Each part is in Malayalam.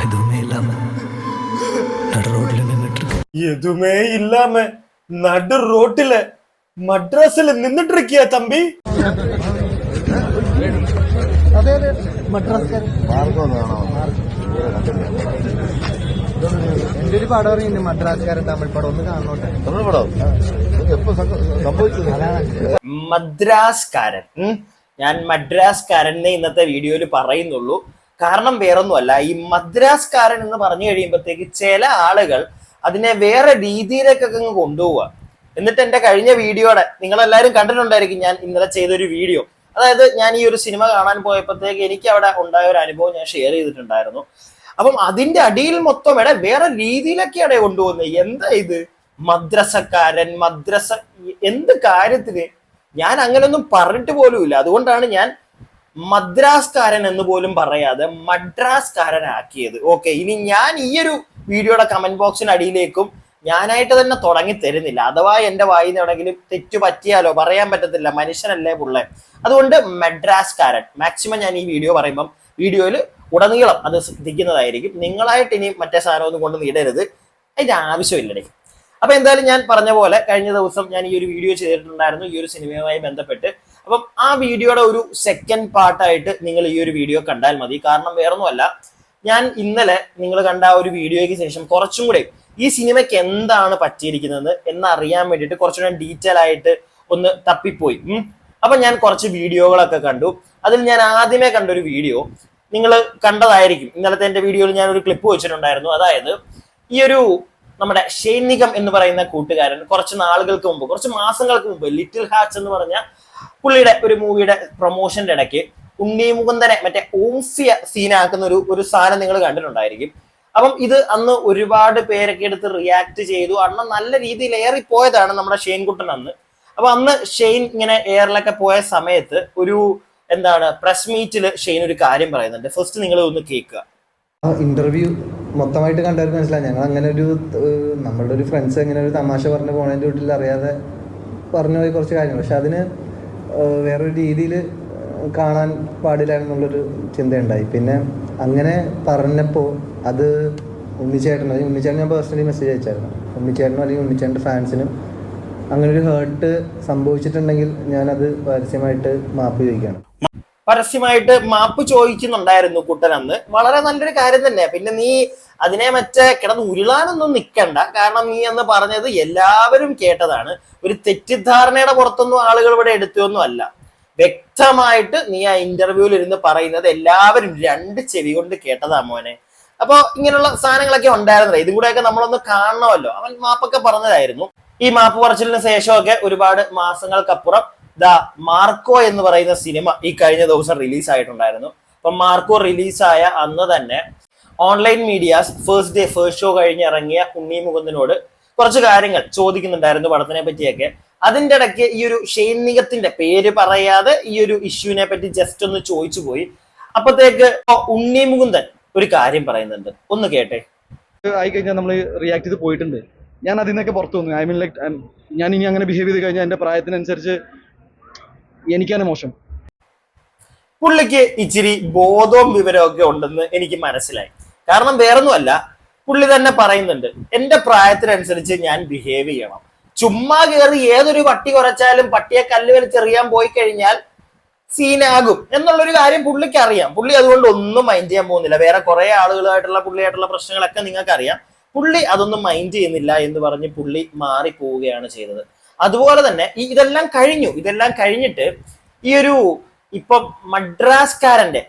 எதுவுமே இல்லாம நடு ரோட்ல நின்றுட்டு இருக்கு. எதுவுமே இல்லாம நடு ரோட்டில மദ്രാസിൽ നിന്നിട്ട് இருக்கியா தம்பி? എന്റെ ഒരു പടം ഇറങ്ങിണ്ട് മദ്രാസ്കാരൻ തമിഴ് പടം ഒന്ന് കാണണോട്ടെ. തമിഴ് പടം എപ്പോ സംഭവിച്ചത്? മദ്രാസ്കാരൻ ഞാൻ മദ്രാസ്കാരൻ ഇന്നത്തെ വീഡിയോയിൽ പറയുന്നുള്ളൂ. കാരണം വേറൊന്നുമല്ല, ഈ മദ്രാസ്കാരൻ എന്ന് പറഞ്ഞു കഴിയുമ്പോഴത്തേക്ക് ചില ആളുകൾ അതിനെ വേറെ രീതിയിലേക്കൊക്കെ അങ്ങ് കൊണ്ടുപോവുക. എന്നിട്ട് എന്റെ കഴിഞ്ഞ വീഡിയോയുടെ നിങ്ങളെല്ലാവരും കണ്ടിട്ടുണ്ടായിരിക്കും, ഞാൻ ഇന്നലെ ചെയ്തൊരു വീഡിയോ. അതായത് ഞാൻ ഈ ഒരു സിനിമ കാണാൻ പോയപ്പോഴത്തേക്ക് എനിക്ക് അവിടെ ഉണ്ടായ ഒരു അനുഭവം ഞാൻ ഷെയർ ചെയ്തിട്ടുണ്ടായിരുന്നു. അപ്പം അതിന്റെ അടിയിൽ മൊത്തം വേറെ രീതിയിലൊക്കെയാണ് കൊണ്ടുപോകുന്നത്. എന്താ ഇത് മദ്രസക്കാരൻ മദ്രസ, എന്ത് കാര്യത്തിന്? ഞാൻ അങ്ങനെയൊന്നും പറഞ്ഞിട്ട് പോലുമില്ല. അതുകൊണ്ടാണ് ഞാൻ മദ്രാസ്കാരൻ എന്ന് പോലും പറയാതെ മദ്രാസ്കാരൻ ആക്കിയത്. ഓക്കെ, ഇനി ഞാൻ ഈ ഒരു വീഡിയോയുടെ കമന്റ് ബോക്സിന് അടിയിലേക്കും ഞാനായിട്ട് തന്നെ തുടങ്ങി തരുന്നില്ല. അഥവാ എന്റെ വായിന്ന് എവിടെയെങ്കിലും തെറ്റു പറ്റിയാലോ പറയാൻ പറ്റത്തില്ല, മനുഷ്യനല്ലേ പുള്ളേ. അതുകൊണ്ട് മദ്രാസ്കാരൻ മാക്സിമം ഞാൻ ഈ വീഡിയോ പറയുമ്പം വീഡിയോയിൽ ഉടനീളം അത് ശ്രദ്ധിക്കുന്നതായിരിക്കും. നിങ്ങളായിട്ട് ഇനി മറ്റേ സാധനം ഒന്നും കൊണ്ട് നീടരുത്, അതിന്റെ ആവശ്യമില്ലടേ. അപ്പൊ എന്തായാലും ഞാൻ പറഞ്ഞ പോലെ കഴിഞ്ഞ ദിവസം ഞാൻ ഈ ഒരു വീഡിയോ ചെയ്തിട്ടുണ്ടായിരുന്നു ഈ ഒരു സിനിമയുമായി ബന്ധപ്പെട്ട്. അപ്പം ആ വീഡിയോയുടെ ഒരു സെക്കൻഡ് പാർട്ടായിട്ട് നിങ്ങൾ ഈ ഒരു വീഡിയോ കണ്ടാൽ മതി. കാരണം വേറൊന്നുമല്ല, ഞാൻ ഇന്നലെ നിങ്ങൾ കണ്ട ആ ഒരു വീഡിയോയ്ക്ക് ശേഷം കുറച്ചും കൂടെ ഈ സിനിമയ്ക്ക് എന്താണ് പറ്റിയിരിക്കുന്നത് എന്നറിയാൻ വേണ്ടിയിട്ട് കുറച്ചുകൂടെ ഡീറ്റെയിൽ ആയിട്ട് ഒന്ന് തപ്പിപ്പോയി. അപ്പൊ ഞാൻ കുറച്ച് വീഡിയോകളൊക്കെ കണ്ടു. അതിൽ ഞാൻ ആദ്യമേ കണ്ടൊരു വീഡിയോ നിങ്ങൾ കണ്ടതായിരിക്കും. ഇന്നലത്തെ എന്റെ വീഡിയോയിൽ ഞാൻ ഒരു ക്ലിപ്പ് വെച്ചിട്ടുണ്ടായിരുന്നു. അതായത് ഈ ഒരു നമ്മുടെ ഷെയ്ൻ നിഗം എന്ന് പറയുന്ന കൂട്ടുകാരൻ കുറച്ച് നാളുകൾക്ക് മുമ്പ്, കുറച്ച് മാസങ്ങൾക്ക് മുമ്പ് ലിറ്റിൽ ഹാർട്സ് എന്ന് പറഞ്ഞ പുള്ളിയുടെ ഒരു മൂവിയുടെ പ്രൊമോഷന്റെ ഇടയ്ക്ക് ഉണ്ണി മുകുന്ദനെ മറ്റേ ഓംഫിയ സീനാക്കുന്ന ഒരു സാധനം നിങ്ങൾ കണ്ടിട്ടുണ്ടായിരിക്കും. അപ്പം ഇത് അന്ന് ഒരുപാട് പേരൊക്കെ എടുത്ത് റിയാക്ട് ചെയ്തു. അന്ന് നല്ല രീതിയിൽ ഏറിപ്പോയതാണ് നമ്മുടെ ഷെയ്ൻ കുട്ടൻ അന്ന്. അപ്പൊ അന്ന് ഷെയ്ൻ ഇങ്ങനെ എയറിലൊക്കെ പോയ സമയത്ത് ഒരു പ്രസ് മീറ്റിൽ ഷെയ്ൻ ഒരു കാര്യം പറയുന്നുണ്ട്. ഫസ്റ്റ് നിങ്ങൾ ഒന്ന് കേൾക്കുക. ഇന്റർവ്യൂ മൊത്തമായിട്ട് കണ്ടവർക്ക് മനസ്സിലായി. ഞങ്ങൾ അങ്ങനെ നമ്മളുടെ ഒരു ഫ്രണ്ട്സ് അങ്ങനെ ഒരു തമാശ പറഞ്ഞ് പോണതിൻ്റെ വീട്ടിൽ അറിയാതെ പറഞ്ഞു പോയി കുറച്ച് കാര്യങ്ങൾ. പക്ഷെ അതിന് വേറൊരു രീതിയിൽ കാണാൻ പാടില്ലായിരുന്നുള്ളൊരു ചിന്തയുണ്ടായി. പിന്നെ അങ്ങനെ പറഞ്ഞപ്പോൾ അത് ഉണ്ണിച്ചേട്ടൻ ഞാൻ പേഴ്സണലി മെസ്സേജ് അയച്ചായിരുന്നു. ഉണ്ണിച്ചേട്ടനും അല്ലെങ്കിൽ ഉണ്ണിച്ചേട്ടൻ്റെ ഫാൻസിനും അങ്ങനെ ഒരു ഹേർട്ട് സംഭവിച്ചിട്ടുണ്ടെങ്കിൽ ഞാനത് പരസ്യമായിട്ട് മാപ്പ് ചോദിക്കുകയാണ്. പരസ്യമായിട്ട് മാപ്പ് ചോദിക്കുന്നുണ്ടായിരുന്നു കുട്ടൻ അന്ന്. വളരെ നല്ലൊരു കാര്യം തന്നെ. പിന്നെ നീ അതിനെ കിടന്ന് ഉരുളാനൊന്നും നിൽക്കണ്ട. കാരണം നീ അന്ന് പറഞ്ഞത് എല്ലാവരും കേട്ടതാണ്. ഒരു തെറ്റിദ്ധാരണയുടെ പുറത്തൊന്നും ആളുകൾ ഇവിടെ എടുത്തൊന്നും അല്ല. വ്യക്തമായിട്ട് നീ ആ ഇന്റർവ്യൂവിൽ ഇരുന്ന് പറയുന്നത് എല്ലാവരും രണ്ട് ചെവി കൊണ്ട് കേട്ടതാ മോനെ. അപ്പൊ ഇങ്ങനെയുള്ള സാധനങ്ങളൊക്കെ ഉണ്ടായിരുന്നില്ല. ഇതും കൂടെയൊക്കെ നമ്മളൊന്ന് കാണണമല്ലോ. അവൻ മാപ്പൊക്കെ പറഞ്ഞതായിരുന്നു. ഈ മാപ്പ് പറച്ചിലിന് ശേഷമൊക്കെ ഒരുപാട് മാസങ്ങൾക്കപ്പുറം മാർക്കോ എന്ന് പറയുന്ന സിനിമ ഈ കഴിഞ്ഞ ദിവസം റിലീസ് ആയിട്ടുണ്ടായിരുന്നു. അപ്പൊ മാർക്കോ റിലീസായ അന്ന് തന്നെ ഓൺലൈൻ മീഡിയാസ് ഫസ്റ്റ് ഷോ കഴിഞ്ഞ് ഇറങ്ങിയ ഉണ്ണി മുകുന്ദനോട് കുറച്ച് കാര്യങ്ങൾ ചോദിക്കുന്നുണ്ടായിരുന്നു പടത്തിനെ പറ്റിയൊക്കെ. അതിന്റെ ഇടയ്ക്ക് ഈ ഒരു ഷെയ്ൻ നിഗത്തിന്റെ പേര് പറയാതെ ഈ ഒരു ഇഷ്യൂവിനെ പറ്റി ജസ്റ്റ് ഒന്ന് ചോദിച്ചു പോയി. അപ്പത്തേക്ക് ഉണ്ണി മുകുന്ദൻ ഒരു കാര്യം പറയുന്നുണ്ട്, ഒന്ന് കേട്ടെ. ആയിക്കഴിഞ്ഞാൽ നമ്മൾ റിയാക്ട് ചെയ്ത് പോയിട്ടുണ്ട്. ഞാൻ അതിൽ നിന്നൊക്കെ പുറത്തു വന്നു. ഐ മീൻ ലൈക്ക് ഞാൻ ഇനി അങ്ങനെ ബിഹേവ് ചെയ്ത് കഴിഞ്ഞാൽ എന്റെ പ്രായത്തിനനുസരിച്ച് എനിക്കാണ് മോശം. പുള്ളിക്ക് ഇച്ചിരി ബോധവും വിവരവും ഒക്കെ ഉണ്ടെന്ന് എനിക്ക് മനസ്സിലായി. കാരണം വേറൊന്നുമല്ല, പുള്ളി തന്നെ പറയുന്നുണ്ട് എന്റെ പ്രായത്തിനനുസരിച്ച് ഞാൻ ബിഹേവ് ചെയ്യണം. ചുമ്മാ കയറി ഏതൊരു പട്ടി കുറച്ചാലും പട്ടിയെ കല്ല് വലിച്ചെറിയാൻ പോയി കഴിഞ്ഞാൽ സീനാകും എന്നുള്ളൊരു കാര്യം പുള്ളിക്ക് അറിയാം. പുള്ളി അതുകൊണ്ട് ഒന്നും മൈൻഡ് ചെയ്യാൻ പോകുന്നില്ല. വേറെ കുറെ ആളുകളായിട്ടുള്ള പുള്ളിയായിട്ടുള്ള പ്രശ്നങ്ങളൊക്കെ നിങ്ങൾക്ക് അറിയാം. പുള്ളി അതൊന്നും മൈൻഡ് ചെയ്യുന്നില്ല എന്ന് പറഞ്ഞ് പുള്ളി മാറിപ്പോവുകയാണ് ചെയ്തത്. അതുപോലെ തന്നെ ഇതെല്ലാം കഴിഞ്ഞിട്ട് ഈ ഒരു ഇപ്പൊ മദ്രാസ്കാരന്റെ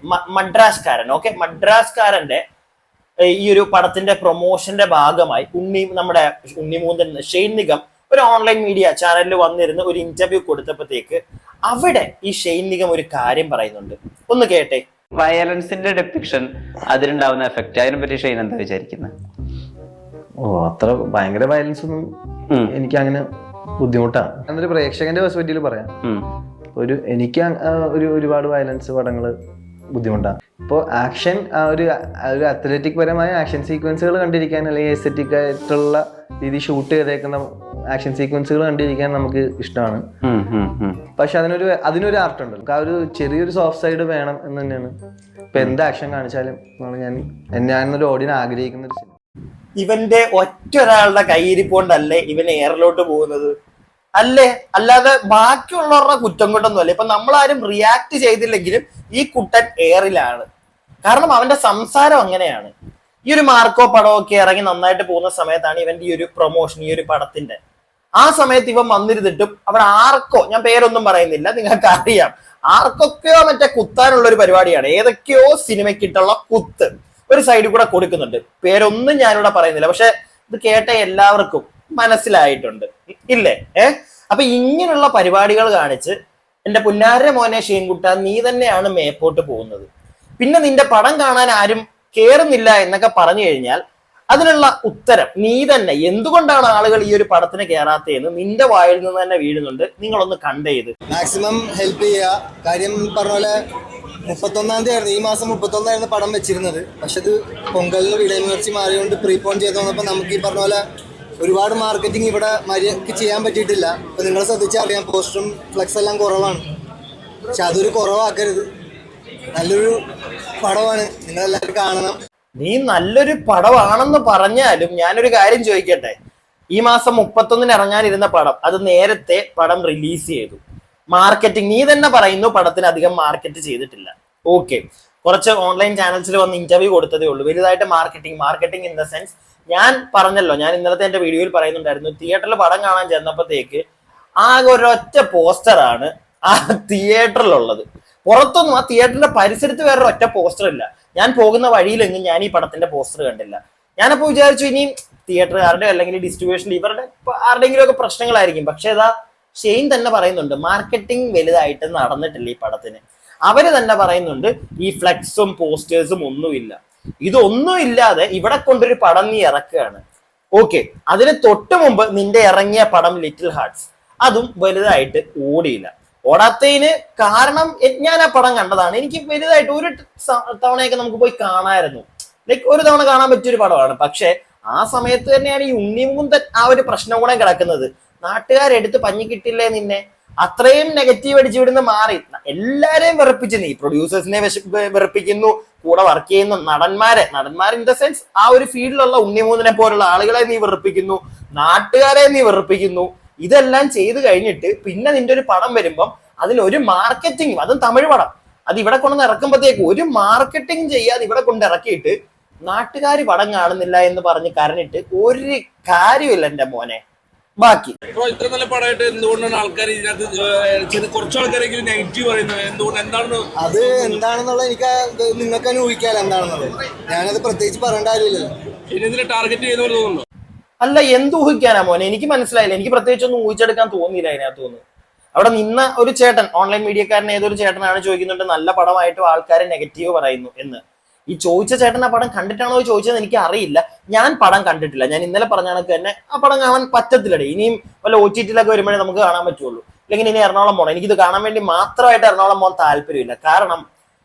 ഈ ഒരു പടത്തിന്റെ പ്രൊമോഷന്റെ ഭാഗമായി നമ്മുടെ ഉണ്ണി മുകുന്ദൻ ഷെയ്ൻ നിഗം ഒരു ഓൺലൈൻ മീഡിയ ചാനലിൽ വന്നിരുന്ന് ഒരു ഇന്റർവ്യൂ കൊടുത്തപ്പോഴത്തേക്ക് അവിടെ ഈ ഷെയ്ൻ നിഗം ഒരു കാര്യം പറയുന്നുണ്ട്, ഒന്ന് കേട്ടെ. വയലൻസിന്റെ ഡെപ്പിക്ഷൻ അതിലുണ്ടാവുന്ന എഫക്ട്, അതിനെ പറ്റി ഷെയ്ൻ എന്താ വിചാരിക്കുന്നത്? അത്ര ഭയങ്കര വയലൻസ് ഒന്നും എനിക്ക് അങ്ങനെ ബുദ്ധിമുട്ടാണ്. എന്നൊരു പ്രേക്ഷകന്റെ പെർസ്പെക്റ്റീവിൽ പറയാം. എനിക്ക് ഒരുപാട് വയലൻസ് പടങ്ങൾ ബുദ്ധിമുട്ടാണ്. ഇപ്പോൾ ആക്ഷൻ ഒരു അത്ലറ്റിക് പരമായ ആക്ഷൻ സീക്വൻസുകൾ കണ്ടിരിക്കാൻ അല്ലെങ്കിൽ എസ്തെറ്റിക് ആയിട്ടുള്ള രീതി ഷൂട്ട് ചെയ്തേക്കുന്ന ആക്ഷൻ സീക്വൻസുകൾ കണ്ടിരിക്കാൻ നമുക്ക് ഇഷ്ടമാണ്. പക്ഷെ അതിനൊരു ആർട്ട് ഉണ്ട്. നമുക്ക് ആ ഒരു ചെറിയൊരു സോഫ്റ്റ് സൈഡ് വേണം എന്ന് തന്നെയാണ് ഇപ്പൊ എന്ത് ആക്ഷൻ കാണിച്ചാലും ഞാനൊരു ഓഡിയൻസ് ആഗ്രഹിക്കുന്ന ഒരു സിനിമ. ഇവന്റെ ഒറ്റ ഒരാളുടെ കൈയിരിപ്പോണ്ടല്ലേ ഇവൻ എയറിലോട്ട് പോകുന്നത്? അല്ലേ? അല്ലാതെ ബാക്കിയുള്ളവരുടെ കുറ്റം കൊണ്ടൊന്നും അല്ല. ഇപ്പൊ നമ്മളാരും റിയാക്ട് ചെയ്തില്ലെങ്കിലും ഈ കുട്ടൻ എയറിലാണ്. കാരണം അവന്റെ സംസാരം അങ്ങനെയാണ്. ഈ ഒരു മാർക്കോ പടമൊക്കെ ഇറങ്ങി നന്നായിട്ട് പോകുന്ന സമയത്താണ് ഇവന്റെ ഈ ഒരു പ്രൊമോഷൻ, ഈ ഒരു പടത്തിന്റെ. ആ സമയത്ത് ഇവൻ വന്നിരുന്നിട്ടും അവിടെ ആർക്കോ, ഞാൻ പേരൊന്നും പറയുന്നില്ല, നിങ്ങൾക്ക് അറിയാം, ആർക്കൊക്കെയോ മറ്റേ കുത്താനുള്ള ഒരു പരിപാടിയാണ്. ഏതൊക്കെയോ സിനിമയ്ക്കിട്ടുള്ള കുത്ത് ഒരു സൈഡിൽ കൂടെ കൊടുക്കുന്നുണ്ട്. പേരൊന്നും ഞാനിവിടെ പറയുന്നില്ല, പക്ഷെ ഇത് കേട്ട എല്ലാവർക്കും മനസ്സിലായിട്ടുണ്ട് ഇല്ലേ? അപ്പൊ ഇങ്ങനെയുള്ള പരിപാടികൾ കാണിച്ച് എന്റെ പുന്നാര മോനെ ഷീൻകുട്ട, നീ തന്നെയാണ് മേപ്പോട്ട് പോകുന്നത്. പിന്നെ നിന്റെ പടം കാണാൻ ആരും കേറുന്നില്ല എന്നൊക്കെ പറഞ്ഞു കഴിഞ്ഞാൽ അതിനുള്ള ഉത്തരം നീ തന്നെ. എന്തുകൊണ്ടാണ് ആളുകൾ ഈ ഒരു പടത്തിന് കയറാത്തതെന്ന് നിന്റെ വായിൽ നിന്ന് തന്നെ വീഴുന്നുണ്ട്. നിങ്ങളൊന്ന് കണ്ടെയ്ത് മാക്സിമം ഹെൽപ്പ് ചെയ്യുക. കാര്യം പറഞ്ഞ പോലെ 31-ാം തീയതി ആയിരുന്നു, ഈ മാസം 31 പടം വെച്ചിരുന്നത്. പക്ഷെ ഇത് പൊങ്കലിന് വിടയമുയർച്ചി മാറിയോണ്ട് പ്രീപോൺ ചെയ്ത് വന്നപ്പോൾ നമുക്ക് ഈ പറഞ്ഞ പോലെ ഒരുപാട് മാർക്കറ്റിംഗ് ഇവിടെ മര്യാദക്ക് ചെയ്യാൻ പറ്റിയിട്ടില്ല. ഇപ്പൊ നിങ്ങൾ ശ്രദ്ധിച്ചാൽ അറിയാം, പോസ്റ്ററും ഫ്ലെക്സ് എല്ലാം കുറവാണ്. പക്ഷെ അതൊരു കുറവാക്കരുത്. നല്ലൊരു പടമാണ്, നിങ്ങളെല്ലാവരും കാണണം. നീ നല്ലൊരു പടമാണെന്ന് പറഞ്ഞാലും ഞാനൊരു കാര്യം ചോദിക്കട്ടെ. ഈ മാസം 31-ന് ഇറങ്ങാനിരുന്ന പടം അത് നേരത്തെ പടം റിലീസ് ചെയ്തു. മാർക്കറ്റിംഗ് നീ തന്നെ പറയുന്നു പടത്തിന് അധികം മാർക്കറ്റ് ചെയ്തിട്ടില്ല. ഓക്കെ, കുറച്ച് ഓൺലൈൻ ചാനൽസിൽ വന്ന് ഇന്റർവ്യൂ കൊടുത്തതേ ഉള്ളൂ. വലുതായിട്ട് മാർക്കറ്റിംഗ് ഇൻ ദ സെൻസ് ഞാൻ പറഞ്ഞല്ലോ, ഞാൻ ഇന്നലത്തെ എന്റെ വീഡിയോയിൽ പറയുന്നുണ്ടായിരുന്നു, തിയേറ്ററിൽ പടം കാണാൻ ചെന്നപ്പോഴത്തേക്ക് ആകെ ഒരൊറ്റ പോസ്റ്ററാണ് ആ തിയേറ്ററിലുള്ളത്. പുറത്തൊന്നും ആ തിയേറ്ററിന്റെ പരിസരത്ത് വേറൊരു ഒറ്റ പോസ്റ്റർ ഇല്ല. ഞാൻ പോകുന്ന വഴിയിലെങ്ങും ഞാൻ ഈ പടത്തിന്റെ പോസ്റ്റർ കണ്ടില്ല. ഞാനപ്പോ വിചാരിച്ചു ഇനി തിയേറ്ററുകാരുടെ അല്ലെങ്കിൽ ഡിസ്ട്രിബ്യൂഷൻ ഇവരുടെ ആരുടെയെങ്കിലും ഒക്കെ പ്രശ്നങ്ങളായിരിക്കും. പക്ഷെ ഇതാ ഷെയ്ൻ തന്നെ പറയുന്നുണ്ട് മാർക്കറ്റിംഗ് വലുതായിട്ട് നടന്നിട്ടില്ല ഈ പടത്തിന്. അവര് തന്നെ പറയുന്നുണ്ട് ഈ ഫ്ലെക്സും പോസ്റ്റേഴ്സും ഒന്നുമില്ല. ഇതൊന്നും ഇല്ലാതെ ഇവിടെ കൊണ്ടൊരു പടം നീ ഇറക്കുകയാണ്. ഓക്കെ, അതിന് തൊട്ട് മുമ്പ് നിന്റെ ഇറങ്ങിയ പടം ലിറ്റിൽ ഹാർട്ട്സ്, അതും വലുതായിട്ട് ഓടിയില്ല. ഓടാത്തതിന് കാരണം ഞാൻ ആ പടം കണ്ടതാണ്. എനിക്ക് വലുതായിട്ട് ഒരു തവണയൊക്കെ നമുക്ക് പോയി കാണാമായിരുന്നു. ലൈക്ക് ഒരു തവണ കാണാൻ പറ്റിയൊരു പടമാണ്. പക്ഷെ ആ സമയത്ത് തന്നെയാണ് ഈ ഉണ്ണിമുന്തൻ ആ ഒരു പ്രശ്നം കൂടെ കിടക്കുന്നത്. നാട്ടുകാരെടുത്ത് പഞ്ഞി കിട്ടില്ലേ നിന്നെ, അത്രയും നെഗറ്റീവ് അടിച്ചു വിടുന്ന മാറി എല്ലാരെയും വെറുപ്പിച്ച് നീ പ്രൊഡ്യൂസേഴ്സിനെ വെറുപ്പിക്കുന്നു, കൂടെ വർക്ക് ചെയ്യുന്ന നടന്മാർ ഇൻ ദ സെൻസ് ആ ഒരു ഫീൽഡിലുള്ള ഉണ്ണിമൂന്നിനെ പോലുള്ള ആളുകളെ നീ വെറുപ്പിക്കുന്നു, നാട്ടുകാരെ നീ വെറുപ്പിക്കുന്നു. ഇതെല്ലാം ചെയ്ത് കഴിഞ്ഞിട്ട് പിന്നെ നിന്റെ ഒരു പടം വരുമ്പം അതിലൊരു മാർക്കറ്റിംഗ്, അതും തമിഴ് പടം, അത് ഇവിടെ കൊണ്ടുവന്ന് ഇറക്കുമ്പോഴത്തേക്ക് ഒരു മാർക്കറ്റിംഗ് ചെയ്യാതെ ഇവിടെ കൊണ്ട് ഇറക്കിയിട്ട് നാട്ടുകാർ പടം കാണുന്നില്ല എന്ന് പറഞ്ഞ് കരഞ്ഞിട്ട് ഒരു കാര്യമില്ല എന്റെ മോനെ. ബാക്കി ഇത്ര നല്ല പടമായിട്ട് എന്തുകൊണ്ടാണ് ആൾക്കാർ ഇതിനകത്ത് കുറച്ച് ആൾക്കാരെങ്കിലും നെഗറ്റീവ് പറയുന്നത്? എന്തുകൊണ്ട്, എന്താണ് അത് എന്താണെന്നുള്ളത് എനിക്ക് നിങ്ങൾക്ക് തന്നെ ഊഹിക്കാലോ എന്താണെന്നുള്ളത്. ഞാനത് പ്രത്യേകിച്ച് പറയേണ്ട കാര്യമില്ലല്ലോ. പിന്നെ ഇതിനെ ടാർഗറ്റ് ചെയ്യുന്ന പോലെ തോന്നുന്നു. അല്ല, എന്ത് ഊഹിക്കാനാ മോനെ? എനിക്ക് മനസ്സിലായില്ല. എനിക്ക് പ്രത്യേകിച്ച് ഒന്നും ഊഹിച്ചെടുക്കാൻ തോന്നിയില്ല അതിനകത്ത് തോന്നുന്നു. അവിടെ നിന്ന ഒരു ചേട്ടൻ, ഓൺലൈൻ മീഡിയക്കാരൻ ഏതൊരു ചേട്ടനാണ് ചോദിക്കുന്നുണ്ട് നല്ല പടമായിട്ടും ആൾക്കാർ നെഗറ്റീവ് പറയുന്നു എന്ന്. ഈ ചോദിച്ച ചേട്ടൻ ആ പടം കണ്ടിട്ടാണോ ചോദിച്ചത് എനിക്ക് അറിയില്ല. ഞാൻ പടം കണ്ടിട്ടില്ല. ഞാൻ ഇന്നലെ പറഞ്ഞ കണക്ക് തന്നെ ആ പടം കാണാൻ പറ്റത്തില്ലടേ. ഇനിയും വല്ല OTT-ലൊക്കെ വരുമ്പോഴേ നമുക്ക് കാണാൻ പറ്റുള്ളൂ. അല്ലെങ്കിൽ ഇനി എറണാകുളം പോകണം. എനിക്കിത് കാണാൻ വേണ്ടി മാത്രമായിട്ട് എറണാകുളം പോകാൻ താല്പര്യമില്ല. കാരണം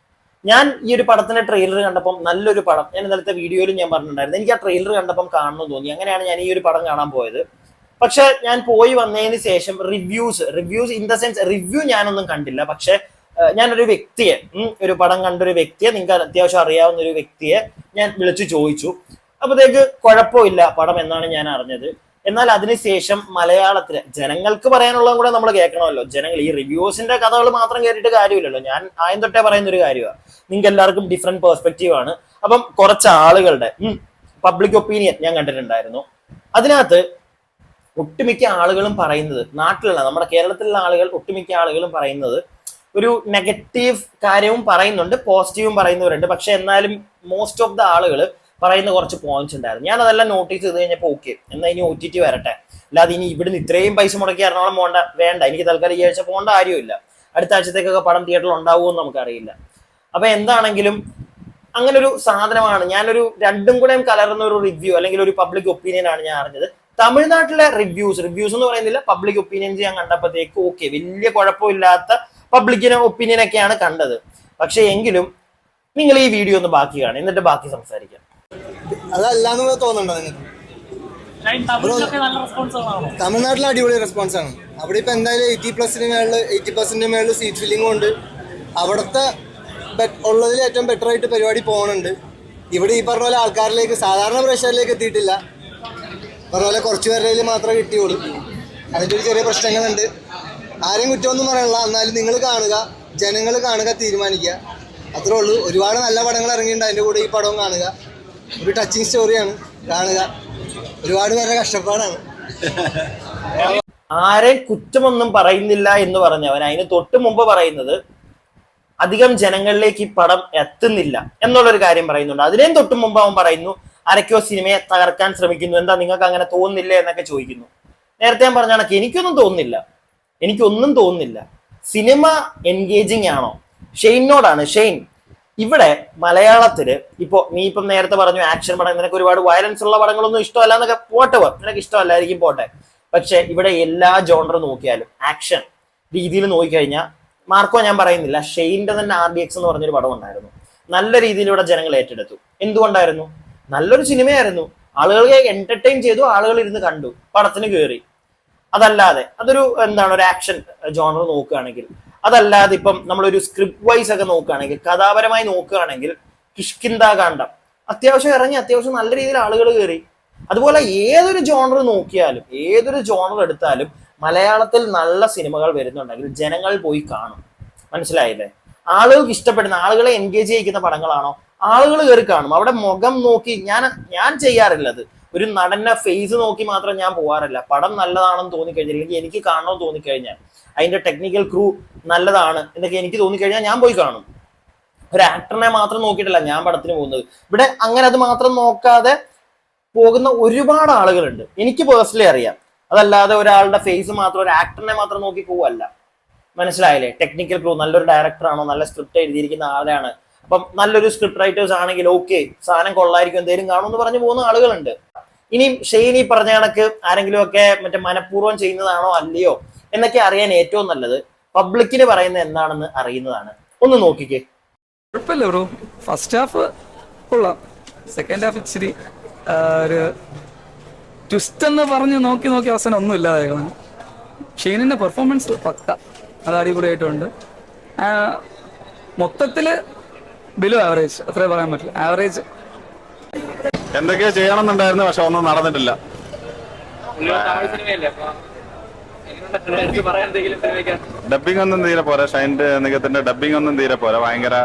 ഞാൻ ഈ ഒരു പടത്തിന്റെ ട്രെയിലർ കണ്ടപ്പം നല്ലൊരു പടം, ഞാൻ ഇന്നലത്തെ വീഡിയോയിലും ഞാൻ പറഞ്ഞിട്ടുണ്ടായിരുന്നു, എനിക്ക് ആ ട്രെയിലർ കണ്ടപ്പം കാണണമെന്ന് തോന്നി. അങ്ങനെയാണ് ഞാൻ ഈ ഒരു പടം കാണാൻ പോയത്. പക്ഷെ ഞാൻ പോയി വന്നതിന് ശേഷം reviews in the sense review ഞാനൊന്നും കണ്ടില്ല. പക്ഷെ ഞാനൊരു വ്യക്തിയെ, ഒരു പടം കണ്ടൊരു വ്യക്തിയെ, നിങ്ങൾക്ക് അത്യാവശ്യം അറിയാവുന്ന ഒരു വ്യക്തിയെ ഞാൻ വിളിച്ചു ചോദിച്ചു. അപ്പോഴത്തേക്ക് കുഴപ്പമില്ല പടം എന്നാണ് ഞാൻ അറിഞ്ഞത്. എന്നാൽ അതിനുശേഷം മലയാളത്തില് ജനങ്ങൾക്ക് പറയാനുള്ളതും കൂടെ നമ്മൾ കേൾക്കണമല്ലോ. ജനങ്ങൾ ഈ റിവ്യൂസിന്റെ കഥകൾ മാത്രം കേട്ടിട്ട് കാര്യമില്ലല്ലോ. ഞാൻ ആദ്യം തൊട്ടേ പറയുന്ന ഒരു കാര്യമാണ്, നിങ്ങൾക്ക് എല്ലാവർക്കും ഡിഫറെന്റ് പെർസ്പെക്റ്റീവ് ആണ്. അപ്പം കുറച്ച് ആളുകളുടെ പബ്ലിക് ഒപ്പീനിയൻ ഞാൻ കണ്ടിട്ടുണ്ടായിരുന്നു. അതിനകത്ത് ഒട്ടുമിക്ക ആളുകളും പറയുന്നത്, നാട്ടിലുള്ള നമ്മുടെ കേരളത്തിലുള്ള ആളുകൾ ഒട്ടുമിക്ക ആളുകളും പറയുന്നത് ഒരു നെഗറ്റീവ് കാര്യവും പറയുന്നുണ്ട്, പോസിറ്റീവും പറയുന്നവരുണ്ട്. പക്ഷെ എന്നാലും മോസ്റ്റ് ഓഫ് ദ ആളുകൾ പറയുന്ന കുറച്ച് പോയിന്റ്സ് ഉണ്ടായിരുന്നു. ഞാൻ അതെല്ലാം നോട്ടീസ് ചെയ്ത് കഴിഞ്ഞപ്പോൾ ഓക്കെ, എന്നാൽ ഇനി OTT വരട്ടെ, അല്ലാതെ ഇനി ഇവിടുന്ന് ഇത്രയും പൈസ മുടക്കി എറണാകുളം വേണ്ട, എനിക്ക് തൽക്കാലം ഈ ആഴ്ച പോകേണ്ട കാര്യമില്ല. അടുത്ത ആഴ്ചത്തേക്കൊക്കെ പടം തിയേറ്ററിൽ ഉണ്ടാവുമെന്ന് നമുക്കറിയില്ല. അപ്പൊ എന്താണെങ്കിലും അങ്ങനെ ഒരു സാധനമാണ്. ഞാനൊരു രണ്ടും കൂടെ കലർന്ന ഒരു റിവ്യൂ അല്ലെങ്കിൽ ഒരു പബ്ലിക് ഒപ്പീനിയൻ ആണ് ഞാൻ അറിഞ്ഞത്. തമിഴ്നാട്ടിലെ റിവ്യൂസ് എന്ന് പറയുന്നില്ല, പബ്ലിക് ഒപ്പീനിയൻസ് ഞാൻ കണ്ടപ്പോഴത്തേക്ക് ഓക്കെ, വലിയ കുഴപ്പമില്ലാത്ത പബ്ലിക് ഒപ്പീനിയൻ ഒക്കെയാണ് കണ്ടത്. പക്ഷെ എങ്കിലും നിങ്ങൾ ഈ വീഡിയോ ഒന്ന് ബാക്കി കാണും, എന്നിട്ട് ബാക്കി സംസാരിക്കാം. അതല്ലാന്ന് തോന്നുന്നുണ്ടോ നിങ്ങൾക്ക്? തമിഴ്നാട്ടിൽ അടിപൊളി റെസ്പോൺസ് ആണ്. അവിടെ ഇപ്പൊ എന്തായാലും 80% മേളിൽ സീറ്റ് ഫില്ലിംഗ് ഉണ്ട്. അവിടുത്തെ ഉള്ളതിൽ ഏറ്റവും ബെറ്റർ ആയിട്ട് പരിപാടി പോകുന്നുണ്ട്. ഇവിടെ ഈ പറഞ്ഞ പോലെ ആൾക്കാരിലേക്ക്, സാധാരണ പ്രേക്ഷകരിലേക്ക് എത്തിയിട്ടില്ല. പറഞ്ഞ പോലെ കുറച്ച് പേരുടെ മാത്രമേ കിട്ടിയുള്ളൂ. അതിൻ്റെ ഒരു ചെറിയ പ്രശ്നങ്ങളുണ്ട്. ആരെയും കുറ്റമൊന്നും പറയണില്ല. എന്നാലും നിങ്ങൾ കാണുക, ജനങ്ങൾ കാണുക, തീരുമാനിക്കുക, അത്രേ ഉള്ളൂ. ഒരുപാട് നല്ല പടങ്ങൾ ഇറങ്ങിയിട്ടുണ്ട്. അതിൻ്റെ കൂടെ ഈ പടവും കാണുക. ഒരു ടച്ചിങ് സ്റ്റോറിയാണ്, കാണുക. ഒരുപാട് പേരുടെ കഷ്ടപ്പാടാണ്. ആരെയും കുറ്റമൊന്നും പറയുന്നില്ല എന്ന് പറഞ്ഞവൻ അതിന് തൊട്ട് മുമ്പ് പറയുന്നത് അധികം ജനങ്ങളിലേക്ക് ഈ പടം എത്തുന്നില്ല എന്നുള്ളൊരു കാര്യം പറയുന്നുണ്ട്. അതിനേം തൊട്ട് മുമ്പ് അവൻ പറയുന്നു ആരൊക്കെയോ സിനിമയെ തകർക്കാൻ ശ്രമിക്കുന്നു, എന്താ നിങ്ങൾക്ക് അങ്ങനെ തോന്നുന്നില്ലേ എന്നൊക്കെ ചോദിക്കുന്നു. നേരത്തെ ഞാൻ പറഞ്ഞ കണക്ക് എനിക്കൊന്നും തോന്നുന്നില്ല. സിനിമ എൻഗേജിങ് ആണോ? ഷെയ്നോടാണ്. ഷെയ്ൻ, ഇവിടെ മലയാളത്തില് നീ ഇപ്പം നേരത്തെ പറഞ്ഞു ആക്ഷൻ പടം, നിനക്ക് ഒരുപാട് വയലൻസ് ഉള്ള പടങ്ങളൊന്നും ഇഷ്ടമല്ല എന്നൊക്കെ പോട്ടെ, നിനക്ക് ഇഷ്ടമല്ലായിരിക്കും പോട്ടെ. പക്ഷെ ഇവിടെ എല്ലാ ജോണർ നോക്കിയാലും ആക്ഷൻ രീതിയിൽ നോക്കിക്കഴിഞ്ഞാൽ, മാർക്കോ ഞാൻ പറയുന്നില്ല, ഷെയ്ൻ്റെ തന്നെ RDX എന്ന് പറഞ്ഞൊരു പടം ഉണ്ടായിരുന്നു. നല്ല രീതിയിൽ ഇവിടെ ജനങ്ങൾ ഏറ്റെടുത്തു. എന്തുകൊണ്ടായിരുന്നു? നല്ലൊരു സിനിമയായിരുന്നു. ആളുകളെ എന്റർടൈൻ ചെയ്തു, ആളുകൾ ഇരുന്ന് കണ്ടു, പടത്തിന് കയറി. അതല്ലാതെ അതൊരു ഒരു ആക്ഷൻ ജോണർ നോക്കുകയാണെങ്കിൽ, അതല്ലാതെ ഇപ്പം നമ്മളൊരു സ്ക്രിപ്റ്റ് വൈസ് ഒക്കെ നോക്കുകയാണെങ്കിൽ, കഥാപരമായി നോക്കുകയാണെങ്കിൽ, കിഷ്കിന്ധാകാന്ഡം അത്യാവശ്യം ഇറങ്ങി, അത്യാവശ്യം നല്ല രീതിയിൽ ആളുകൾ കയറി. അതുപോലെ ഏതൊരു ജോണർ നോക്കിയാലും, ഏതൊരു ജോണർ എടുത്താലും മലയാളത്തിൽ നല്ല സിനിമകൾ വരുന്നുണ്ടെങ്കിൽ ജനങ്ങൾ പോയി കാണും. മനസ്സിലായില്ലേ? ആളുകൾക്ക് ഇഷ്ടപ്പെടുന്ന, ആളുകളെ എൻഗേജ് ചെയ്യിക്കുന്ന പടങ്ങളാണോ ആളുകൾ കയറി കാണും. അവിടെ മുഖം നോക്കി ഞാൻ ചെയ്യാറില്ലത്. ഒരു നടന്റെ ഫേസ് നോക്കി മാത്രം ഞാൻ പോകാറില്ല. പടം നല്ലതാണെന്ന് തോന്നിക്കഴിഞ്ഞാൽ, അല്ലെങ്കിൽ എനിക്ക് കാണണമെന്ന് തോന്നിക്കഴിഞ്ഞാൽ, അതിന്റെ ടെക്നിക്കൽ ക്രൂ നല്ലതാണ് എന്നൊക്കെ എനിക്ക് തോന്നിക്കഴിഞ്ഞാൽ ഞാൻ പോയി കാണും. ഒരു ആക്ടറിനെ മാത്രം നോക്കിയിട്ടല്ല ഞാൻ പടത്തിന് പോകുന്നത്. ഇവിടെ അങ്ങനെ അത് മാത്രം നോക്കാതെ പോകുന്ന ഒരുപാട് ആളുകളുണ്ട്, എനിക്ക് പേഴ്സണലി അറിയാം. അതല്ലാതെ ഒരാളുടെ ഫേസ് മാത്രം, ഒരു ആക്ടറിനെ മാത്രം നോക്കി പോവല്ല. മനസ്സിലായില്ലേ? ടെക്നിക്കൽ ക്രൂ, നല്ലൊരു ഡയറക്ടറാണോ, നല്ല സ്ക്രിപ്റ്റ് എഴുതിയിരിക്കുന്ന ആളാണ്, അപ്പം നല്ലൊരു സ്ക്രിപ്റ്റ് റൈറ്റേഴ്സ് ആണെങ്കിൽ ഓക്കെ, സാധനം കൊള്ളായിരിക്കും, എന്തെങ്കിലും കാണുമെന്ന് പറഞ്ഞു പോകുന്ന ആളുകളുണ്ട്. ഇനിയും ഷെയ്ൻ ഈ പറഞ്ഞ കണക്ക് ആരെങ്കിലും ഒക്കെ മനഃപൂർവ്വം ചെയ്യുന്നതാണോ അല്ലയോ എന്നൊക്കെ അറിയാൻ ഏറ്റവും നല്ലത് പബ്ലിക്കിന് പറയുന്നത് എന്താണെന്ന് അറിയുന്നതാണ്. ഒന്ന് നോക്കിക്കേ. കുഴപ്പമില്ല ബ്രോ, ഫസ്റ്റ് ഹാഫ് കൊള്ളാം, സെക്കൻഡ് ഹാഫ് ഇച്ചിരി ഒരു ട്വിസ്റ്റ് എന്ന് പറഞ്ഞ് നോക്കി അവസാനം ഒന്നും ഇല്ലാതായിരുന്നു. ഷെയ്നിന്റെ പെർഫോമൻസ് പക്ക, അത് അടിപൊളിയായിട്ടുണ്ട്. മൊത്തത്തില് ബിലോ ആവറേജ്, അത്രേ പറയാൻ പറ്റില്ല, ആവറേജ്. എന്തൊക്കെയോ ചെയ്യണമെന്നുണ്ടായിരുന്നു, പക്ഷെ ഒന്നും നടന്നിട്ടില്ല. ഡബിങ് ഒന്നും തീരെ പോരാ, ഷൈൻ്റെ നികത്തിന്റെ ഡബിങ് ഒന്നും തീരെ പോരാ, ഭയങ്കര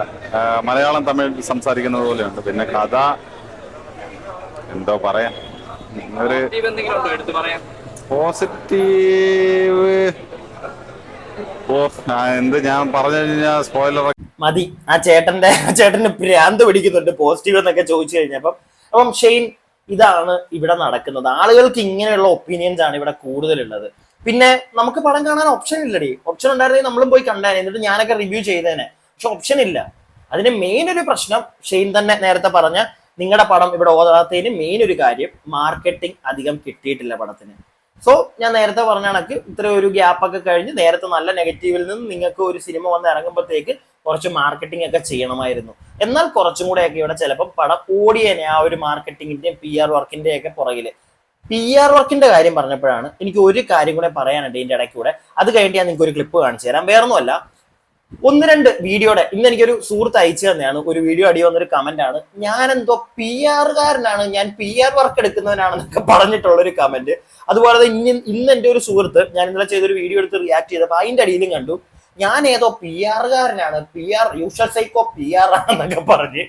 മലയാളം തമിഴ് സംസാരിക്കുന്നത് പോലെയുണ്ട്. പിന്നെ കഥ എന്തോ പറയാൻ, ഒരു പോസിറ്റീവ് എന്ത് ഞാൻ പറഞ്ഞു കഴിഞ്ഞാൽ സ്പോയിലർ മതി. ചേട്ടന് ഭ്രാന്ത് പിടിക്കുന്നുണ്ട് പോസിറ്റീവ് എന്നൊക്കെ ചോദിച്ചു കഴിഞ്ഞപ്പം. അപ്പം ഷെയ്ൻ, ഇതാണ് ഇവിടെ നടക്കുന്നത്. ആളുകൾക്ക് ഇങ്ങനെയുള്ള ഒപ്പീനിയൻസ് ആണ് ഇവിടെ കൂടുതലുള്ളത്. പിന്നെ നമുക്ക് പടം കാണാൻ ഓപ്ഷൻ ഇല്ലടി. ഓപ്ഷൻ ഉണ്ടായിരുന്നെങ്കിൽ നമ്മളും പോയി കണ്ടേനെ, എന്നിട്ട് ഞാനൊക്കെ റിവ്യൂ ചെയ്തേനെ. പക്ഷെ ഓപ്ഷൻ ഇല്ല. അതിന് മെയിൻ ഒരു പ്രശ്നം ഷെയ്ൻ തന്നെ നേരത്തെ പറഞ്ഞ, നിങ്ങളുടെ പടം ഇവിടെ ഓതാത്തതിന് മെയിൻ ഒരു കാര്യം, മാർക്കറ്റിംഗ് അധികം കിട്ടിയിട്ടില്ല പടത്തിന്. സോ ഞാൻ നേരത്തെ പറഞ്ഞ കണക്ക് ഇത്ര ഒരു ഗ്യാപ്പൊക്കെ കഴിഞ്ഞ് നേരത്തെ നല്ല നെഗറ്റീവിൽ നിന്ന് നിങ്ങൾക്ക് ഒരു സിനിമ വന്ന് ഇറങ്ങുമ്പോഴത്തേക്ക് കുറച്ച് മാർക്കറ്റിംഗ് ഒക്കെ ചെയ്യണമായിരുന്നു. എന്നാൽ കുറച്ചും കൂടെയൊക്കെ ഇവിടെ ചിലപ്പോൾ പടം ഓടിയേനെ ആ ഒരു മാർക്കറ്റിംഗിന്റെയും PR വർക്കിന്റെയും ഒക്കെ പുറകില്. PR വർക്കിന്റെ കാര്യം പറഞ്ഞപ്പോഴാണ് എനിക്ക് ഒരു കാര്യം കൂടെ പറയാനുണ്ട് ഇതിന്റെ ഇടയ്ക്ക് കൂടെ. അത് കഴിഞ്ഞിട്ട് ഞാൻ നിങ്ങൾക്ക് ഒരു ക്ലിപ്പ് കാണിച്ചു തരാം. വേറൊന്നുമല്ല, 1-2 വീഡിയോയുടെ ഇന്ന് എനിക്കൊരു സുഹൃത്ത് അയച്ചു തന്നെയാണ്. ഒരു വീഡിയോ അടി വന്നൊരു കമന്റ് ആണ്, ഞാൻ എന്തോ PR കാരനാണ്, ഞാൻ PR വർക്ക് എടുക്കുന്നവനാണെന്നൊക്കെ പറഞ്ഞിട്ടുള്ളൊരു കമന്റ്. അതുപോലെ തന്നെ ഇന്ന് എൻ്റെ ഒരു സുഹൃത്ത്, ഞാൻ ഇന്നലെ ചെയ്തൊരു വീഡിയോ എടുത്ത് റിയാക്ട് ചെയ്തപ്പോൾ അതിന്റെ അടിയിലും കണ്ടു, ഞാൻ ഏതോ PR കാരനാണ്, PR usual psycho PR ആണെന്നൊക്കെ പറഞ്ഞ്.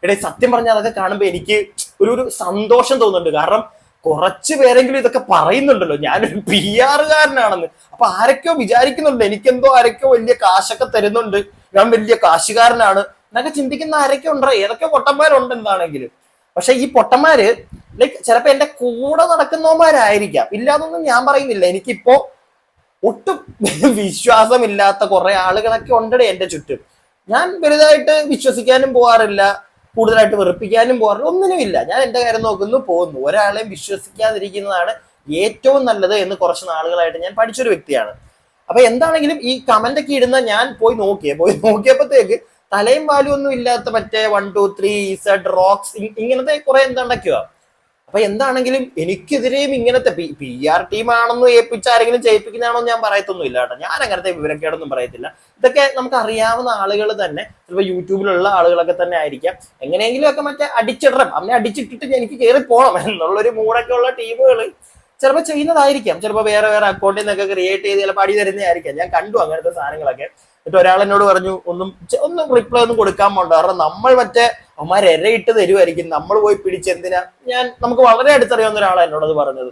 എടേ സത്യം പറഞ്ഞാൽ അതൊക്കെ കാണുമ്പോൾ എനിക്ക് ഒരു സന്തോഷം തോന്നുന്നുണ്ട്. കാരണം കുറച്ചു പേരെങ്കിലും ഇതൊക്കെ പറയുന്നുണ്ടല്ലോ, ഞാനൊരു PR കാരനാണെന്ന്. അപ്പൊ ആരൊക്കെയോ വിചാരിക്കുന്നുണ്ട് എനിക്കെന്തോ ആരൊക്കെയോ വലിയ കാശൊക്കെ തരുന്നുണ്ട്, ഞാൻ വലിയ കാശുകാരനാണ് എന്നൊക്കെ ചിന്തിക്കുന്ന ആരൊക്കെ ഉണ്ടോ, ഏതൊക്കെ പൊട്ടന്മാരുണ്ട് എന്താണെങ്കിലും. പക്ഷെ ഈ പൊട്ടന്മാര് ചിലപ്പോ എന്റെ കൂടെ നടക്കുന്നവന്മാരായിരിക്കാം, ഇല്ലാതൊന്നും ഞാൻ പറയുന്നില്ല. എനിക്കിപ്പോ ഒട്ടും വിശ്വാസമില്ലാത്ത കുറെ ആളുകളൊക്കെ ഉണ്ടേ എന്റെ ചുറ്റും. ഞാൻ വലുതായിട്ട് വിശ്വസിക്കാനും പോകാറില്ല, കൂടുതലായിട്ട് വെറുപ്പിക്കാനും പോകാറില്ല, ഒന്നിനുമില്ല. ഞാൻ എന്റെ കാര്യം നോക്കുന്നു, പോകുന്നു. ഒരാളെയും വിശ്വസിക്കാതിരിക്കുന്നതാണ് ഏറ്റവും നല്ലത് എന്ന് കുറച്ച് നാളുകളായിട്ട് ഞാൻ പഠിച്ചൊരു വ്യക്തിയാണ്. അപ്പൊ എന്താണെങ്കിലും ഈ കമന്റ് ഒക്കെ ഇടുന്ന ഞാൻ പോയി നോക്കിയപ്പോഴത്തേക്ക് തലയും വാലും ഒന്നും ഇല്ലാത്ത മറ്റേ 1, 2, 3 Z റോക്സ് ഇങ്ങനത്തെ കുറെ എന്താണ്ടൊക്കെയോ. അപ്പൊ എന്താണെങ്കിലും എനിക്കെതിരെയും ഇങ്ങനത്തെ PR ടീമാണെന്ന് ഏൽപ്പിച്ച് ആരെങ്കിലും ചെയ്യിപ്പിക്കുന്നതാണോ ഞാൻ പറയത്തൊന്നുമില്ല കേട്ടോ. ഞാൻ അങ്ങനത്തെ വിവരക്കേടൊന്നും പറയത്തില്ല. ഇതൊക്കെ നമുക്ക് അറിയാവുന്ന ആളുകൾ തന്നെ, ചിലപ്പോൾ യൂട്യൂബിലുള്ള ആളുകളൊക്കെ തന്നെ ആയിരിക്കാം. എങ്ങനെയെങ്കിലും ഒക്കെ മറ്റേ അടിച്ചിടണം, അവനെ അടിച്ചിട്ടിട്ട് എനിക്ക് കയറി പോകണം എന്നുള്ളൊരു മൂടൊക്കെ ഉള്ള ടീമുകൾ ചിലപ്പോൾ ചെയ്യുന്നതായിരിക്കാം. ചിലപ്പോൾ വേറെ അക്കൗണ്ടിൽ നിന്നൊക്കെ ക്രിയേറ്റ് ചെയ്ത് ചിലപ്പോൾ അടി തരുന്നതായിരിക്കാം. ഞാൻ കണ്ടു അങ്ങനത്തെ സാധനങ്ങളൊക്കെ. എന്നിട്ട് ഒരാൾ എന്നോട് പറഞ്ഞു ഒന്നും റിപ്ലൈ ഒന്നും കൊടുക്കാൻ പോണ്ട, കാരണം നമ്മൾ മറ്റേ അവന്മാർ ഇട്ട് തരുമായിരിക്കും, നമ്മൾ പോയി പിടിച്ചെന്തിനാ. നമുക്ക് വളരെ അടുത്തറിയാവുന്ന ഒരാളാണ് എന്നോടത് പറഞ്ഞത്.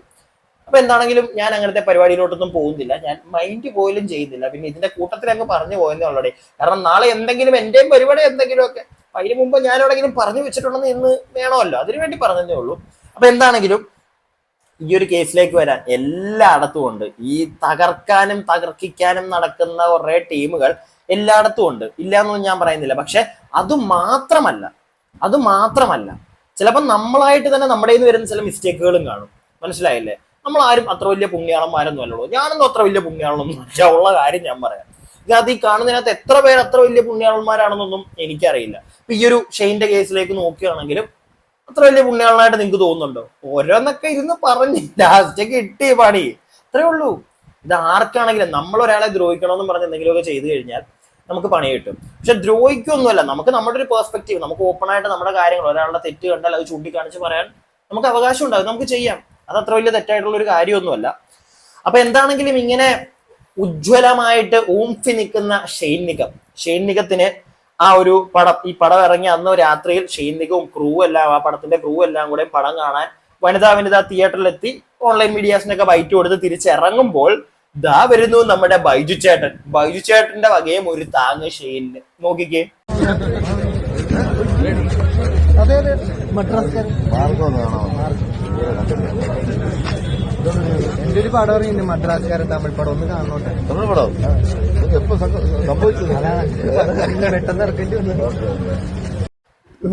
അപ്പൊ എന്താണെങ്കിലും ഞാൻ അങ്ങനത്തെ പരിപാടിയിലോട്ടൊന്നും പോകുന്നില്ല, ഞാൻ മൈൻഡ് പോലും ചെയ്യുന്നില്ല. പിന്നെ ഇതിന്റെ കൂട്ടത്തിൽ അങ്ങ് പറഞ്ഞു പോയെന്നേ ഉള്ളടേ. കാരണം നാളെ എന്തെങ്കിലും എന്റെയും പരിപാടി എന്തെങ്കിലും ഒക്കെ അതിന് മുമ്പ് ഞാൻ എവിടെയെങ്കിലും പറഞ്ഞു വെച്ചിട്ടുണ്ടെന്ന് ഇന്ന് വേണമല്ലോ, അതിനുവേണ്ടി പറഞ്ഞതേ ഉള്ളൂ. അപ്പൊ എന്താണെങ്കിലും ഈ ഒരു കേസിലേക്ക് വരാൻ എല്ലായിടത്തും ഉണ്ട്. ഈ തകർക്കാനും തകർക്കിക്കാനും നടക്കുന്ന കുറെ ടീമുകൾ എല്ലായിടത്തും ഉണ്ട്, ഇല്ല എന്നൊന്നും ഞാൻ പറയുന്നില്ല. പക്ഷെ അത് മാത്രമല്ല ചിലപ്പോൾ നമ്മളായിട്ട് തന്നെ നമ്മുടെ നിന്ന് വരുന്ന ചില മിസ്റ്റേക്കുകളും കാണും. മനസ്സിലായില്ലേ? നമ്മൾ ആരും അത്ര വലിയ പുണ്യാളന്മാരൊന്നും അല്ലല്ലോ. ഞാനൊന്നും അത്ര വലിയ പുണ്യാളൊന്നും ഉള്ള കാര്യം ഞാൻ പറയാം. അത് ഈ കാണുന്നതിനകത്ത് എത്ര പേര് അത്ര വലിയ പുണ്യാളന്മാരാണെന്നൊന്നും എനിക്കറിയില്ല. ഇപ്പൊ ഈ ഒരു ഷെയിന്റെ കേസിലേക്ക് നോക്കുകയാണെങ്കിലും അത്ര വലിയ പുണ്യാളനായിട്ട് നിങ്ങൾക്ക് തോന്നുന്നുണ്ടോ? ഓരോന്നൊക്കെ ഇരുന്ന് പറഞ്ഞ് ലാസ്റ്റ് കിട്ടിയ പണി അത്രേ ഉള്ളൂ. ഇത് ആർക്കാണെങ്കിലും നമ്മൾ ഒരാളെ ദ്രോഹിക്കണമെന്നും പറഞ്ഞ് എന്തെങ്കിലുമൊക്കെ ചെയ്തു കഴിഞ്ഞാൽ നമുക്ക് പണി കിട്ടും. പക്ഷെ ദ്രോഹിക്കൊന്നുമല്ല, നമുക്ക് നമ്മുടെ ഒരു പെർസ്പെക്റ്റീവ്, നമുക്ക് ഓപ്പൺ ആയിട്ട് നമ്മുടെ കാര്യങ്ങൾ, ഒരാളുടെ തെറ്റ് കണ്ടാൽ അത് ചൂണ്ടിക്കാണിച്ച് പറയാൻ നമുക്ക് അവകാശം ഉണ്ടാകും, നമുക്ക് ചെയ്യാം. അത് അത്ര വലിയ തെറ്റായിട്ടുള്ള ഒരു കാര്യമൊന്നുമല്ല. അപ്പൊ എന്താണെങ്കിലും ഇങ്ങനെ ഉജ്ജ്വലമായിട്ട് ഊംഫി നിൽക്കുന്ന ഷെയ്ൻ നിഗത്തിന് ആ ഒരു ഈ പടം ഇറങ്ങിയ അന്ന് രാത്രിയിൽ ഷെയ്ൻ നിഗവും ആ പടത്തിന്റെ ക്രൂ എല്ലാം കൂടെ പടം കാണാൻ വനിതാ തിയേറ്ററിലെത്തി ഓൺലൈൻ മീഡിയാസിനൊക്കെ ബൈറ്റ് കൊടുത്ത് തിരിച്ചിറങ്ങുമ്പോൾ ദാ വരുന്നു നമ്മുടെ ബൈജു ചേട്ടന്റെ വകയും ഒരു താങ്ങ് ഷെയ്നിന്. നോക്കിക്കേ. എന്റെ ഒരു പടം ഇറങ്ങിയിട്ടുണ്ട്, മദ്രാസ്കാരൻ തമിഴ് പടം, ഒന്ന് കാണോട്ടെ. തമിഴ് പടം എപ്പോ സംഭവിച്ചത്? പെട്ടെന്ന് ഇറക്കേണ്ടി വന്നു.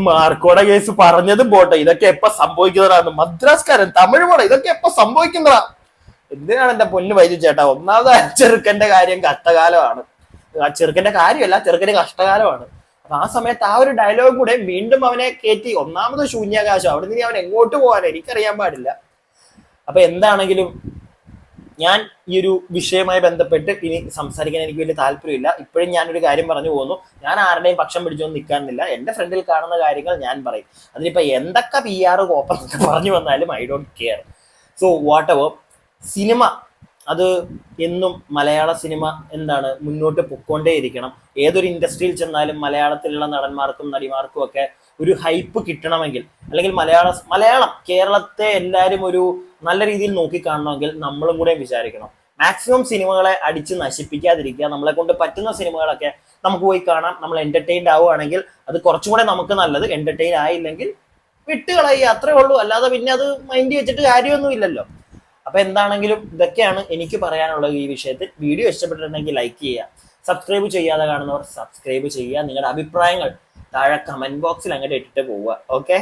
മാർക്കോടെ കേസ് പറഞ്ഞതും പോട്ടെ, ഇതൊക്കെ എപ്പോ സംഭവിക്കുന്നതാണ്? മദ്രാസ്കാരൻ തമിഴ് പടം, ഇതൊക്കെ എപ്പോ സംഭവിക്കുന്നതാ? എന്തിനാണ് എന്റെ പൊന്നു ബൈജു ചേട്ടാ? ഒന്നാമത് ചെറുക്കന്റെ കാര്യം കഷ്ടകാലമാണ്. ചെറുക്കന്റെ കാര്യമല്ല, ചെറുക്കന്റെ കഷ്ടകാലമാണ്. അപ്പൊ ആ സമയത്ത് ആ ഒരു ഡയലോഗ് കൂടെ വീണ്ടും അവനെ കയറ്റി. ഒന്നാമത് ശൂന്യാകാശം, അവിടെ നിന്ന് അവൻ എങ്ങോട്ട് പോകാൻ എനിക്കറിയാൻ പാടില്ല. അപ്പൊ എന്താണെങ്കിലും ഞാൻ ഈ ഒരു വിഷയവുമായി ബന്ധപ്പെട്ട് ഇനി സംസാരിക്കാൻ എനിക്ക് വലിയ താല്പര്യമില്ല. ഇപ്പോഴും ഞാനൊരു കാര്യം പറഞ്ഞു പോകുന്നു, ഞാൻ ആരുടെയും പക്ഷം പിടിച്ചൊന്നും നിൽക്കാനില്ല. എന്റെ ഫ്രണ്ടിൽ കാണുന്ന കാര്യങ്ങൾ ഞാൻ പറയും. അതിനിപ്പോ എന്തൊക്കെ PR കോപ്പറൊക്കെ പറഞ്ഞു വന്നാലും I don't care. So what ever, cinema അത് എന്നും മലയാള സിനിമ മുന്നോട്ട് പൊക്കോണ്ടേയിരിക്കണം. ഏതൊരു ഇൻഡസ്ട്രിയിൽ ചെന്നാലും മലയാളത്തിലുള്ള നടന്മാർക്കും നടിമാർക്കും ഒക്കെ ഒരു ഹൈപ്പ് കിട്ടണമെങ്കിൽ, അല്ലെങ്കിൽ മലയാളം കേരളത്തെ എല്ലാവരും ഒരു നല്ല രീതിയിൽ നോക്കിക്കാണണമെങ്കിൽ നമ്മളും കൂടെ വിചാരിക്കണം. മാക്സിമം സിനിമകളെ അടിച്ച് നശിപ്പിക്കാതിരിക്കുക. നമ്മളെ കൊണ്ട് പറ്റുന്ന സിനിമകളൊക്കെ നമുക്ക് പോയി കാണാം. നമ്മൾ എന്റർടൈൻഡ് ആവുകയാണെങ്കിൽ അത് കുറച്ചും കൂടെ നമുക്ക് നല്ലത്. എന്റർടൈൻ ആയില്ലെങ്കിൽ വിട്ടുകളയുക, അത്രേ ഉള്ളൂ. അല്ലാതെ പിന്നെ അത് മൈൻഡ് വെച്ചിട്ട് കാര്യമൊന്നും ഇല്ലല്ലോ. അപ്പൊ എന്താണെങ്കിലും ഇതൊക്കെയാണ് എനിക്ക് പറയാനുള്ളത് ഈ വിഷയത്തിൽ. വീഡിയോ ഇഷ്ടപ്പെട്ടിട്ടുണ്ടെങ്കിൽ ലൈക്ക് ചെയ്യുക, സബ്സ്ക്രൈബ് ചെയ്യാതെ കാണുന്നവർ സബ്സ്ക്രൈബ് ചെയ്യുക. നിങ്ങളുടെ അഭിപ്രായങ്ങൾ താഴെ കമന്റ് ബോക്സിൽ അങ്ങോട്ട് ഇട്ടിട്ട് പോവുക. ഓക്കെ.